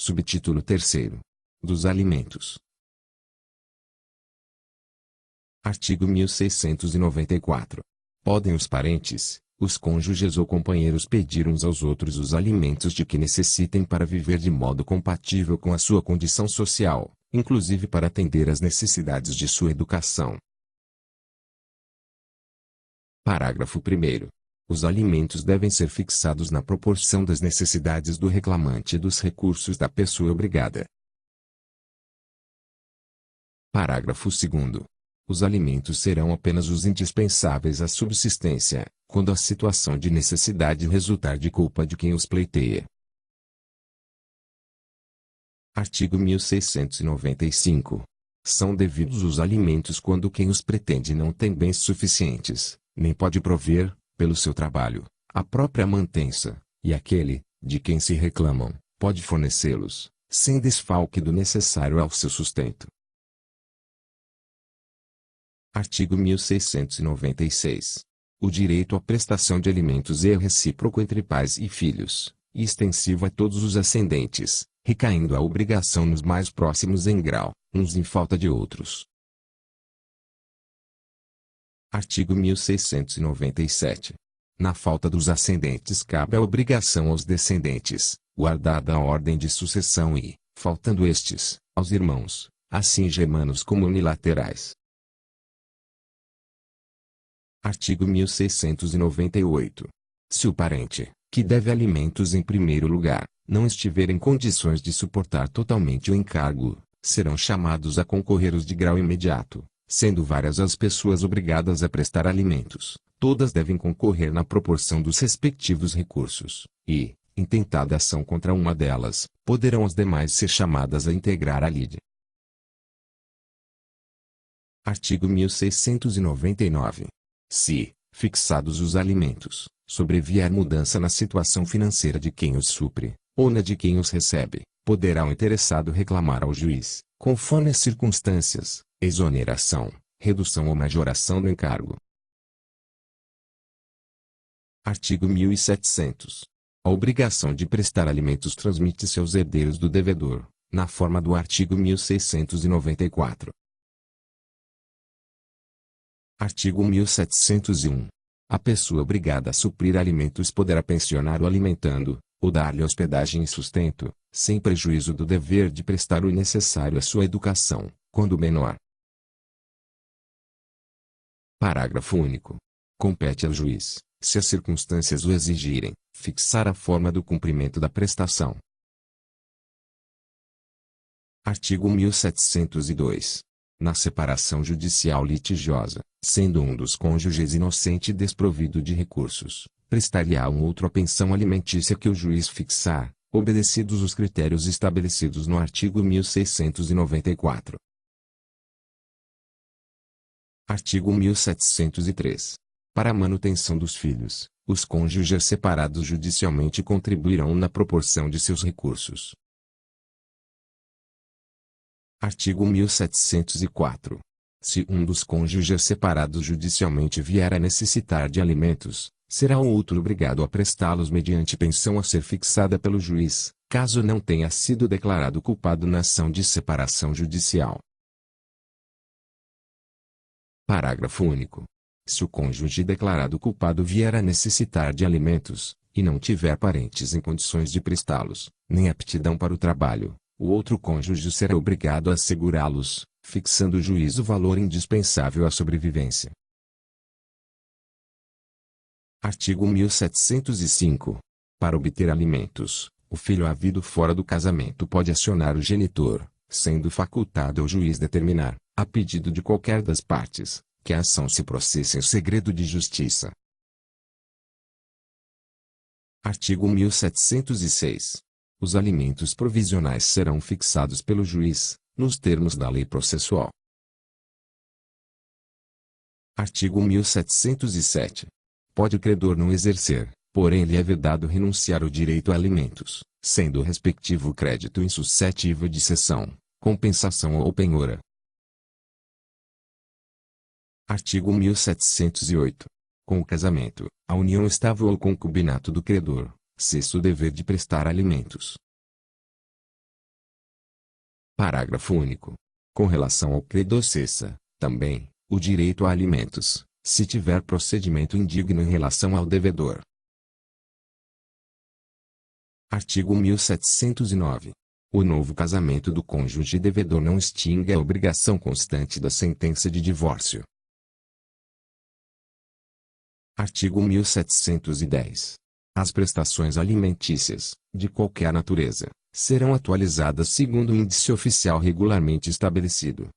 Subtítulo 3º. Dos alimentos. Artigo 1694. Podem os parentes, os cônjuges ou companheiros pedir uns aos outros os alimentos de que necessitem para viver de modo compatível com a sua condição social, inclusive para atender às necessidades de sua educação. Parágrafo 1º. Os alimentos devem ser fixados na proporção das necessidades do reclamante e dos recursos da pessoa obrigada. Parágrafo 2º. Os alimentos serão apenas os indispensáveis à subsistência, quando a situação de necessidade resultar de culpa de quem os pleiteia. Artigo 1695. São devidos os alimentos quando quem os pretende não tem bens suficientes, nem pode prover, pelo seu trabalho, a própria mantença, e aquele, de quem se reclamam, pode fornecê-los, sem desfalque do necessário ao seu sustento. Artigo 1696. O direito à prestação de alimentos é recíproco entre pais e filhos, e extensivo a todos os ascendentes, recaindo a obrigação nos mais próximos em grau, uns em falta de outros. Artigo 1697. Na falta dos ascendentes cabe a obrigação aos descendentes, guardada a ordem de sucessão e, faltando estes, aos irmãos, assim germanos como unilaterais. Artigo 1698. Se o parente, que deve alimentos em primeiro lugar, não estiver em condições de suportar totalmente o encargo, serão chamados a concorrer os de grau imediato, sendo várias as pessoas obrigadas a prestar alimentos. Todas devem concorrer na proporção dos respectivos recursos, e, intentada ação contra uma delas, poderão as demais ser chamadas a integrar a lide. Artigo 1699. Se, fixados os alimentos, sobrevier mudança na situação financeira de quem os supre, ou na de quem os recebe, poderá o interessado reclamar ao juiz, conforme as circunstâncias, exoneração, redução ou majoração do encargo. Artigo 1700. A obrigação de prestar alimentos transmite-se aos herdeiros do devedor, na forma do artigo 1694. Artigo 1701. A pessoa obrigada a suprir alimentos poderá pensionar o alimentando, ou dar-lhe hospedagem e sustento, sem prejuízo do dever de prestar o necessário à sua educação, quando menor. Parágrafo único. Compete ao juiz, se as circunstâncias o exigirem, fixar a forma do cumprimento da prestação. Artigo 1702. Na separação judicial litigiosa, sendo um dos cônjuges inocente e desprovido de recursos, prestar-lhe-á um outro a pensão alimentícia que o juiz fixar, obedecidos os critérios estabelecidos no artigo 1694. Artigo 1703. Para a manutenção dos filhos, os cônjuges separados judicialmente contribuirão na proporção de seus recursos. Artigo 1704. Se um dos cônjuges separados judicialmente vier a necessitar de alimentos, será o outro obrigado a prestá-los mediante pensão a ser fixada pelo juiz, caso não tenha sido declarado culpado na ação de separação judicial. Parágrafo único. Se o cônjuge declarado culpado vier a necessitar de alimentos, e não tiver parentes em condições de prestá-los, nem aptidão para o trabalho, o outro cônjuge será obrigado a assegurá-los, fixando o juiz o valor indispensável à sobrevivência. Artigo 1705. Para obter alimentos, o filho havido fora do casamento pode acionar o genitor, sendo facultado ao juiz determinar, a pedido de qualquer das partes, que a ação se processe em segredo de justiça. Artigo 1706. Os alimentos provisionais serão fixados pelo juiz, nos termos da lei processual. Artigo 1707. Pode o credor não exercer, porém lhe é vedado renunciar ao direito a alimentos, sendo o respectivo crédito insuscetível de cessão, compensação ou penhora. Artigo 1708. Com o casamento, a união estável ou concubinato do credor, cessa o dever de prestar alimentos. Parágrafo único. Com relação ao credo cessa, também, o direito a alimentos, se tiver procedimento indigno em relação ao devedor. Artigo 1709. O novo casamento do cônjuge devedor não extingue a obrigação constante da sentença de divórcio. Artigo 1710. As prestações alimentícias, de qualquer natureza, serão atualizadas segundo o índice oficial regularmente estabelecido.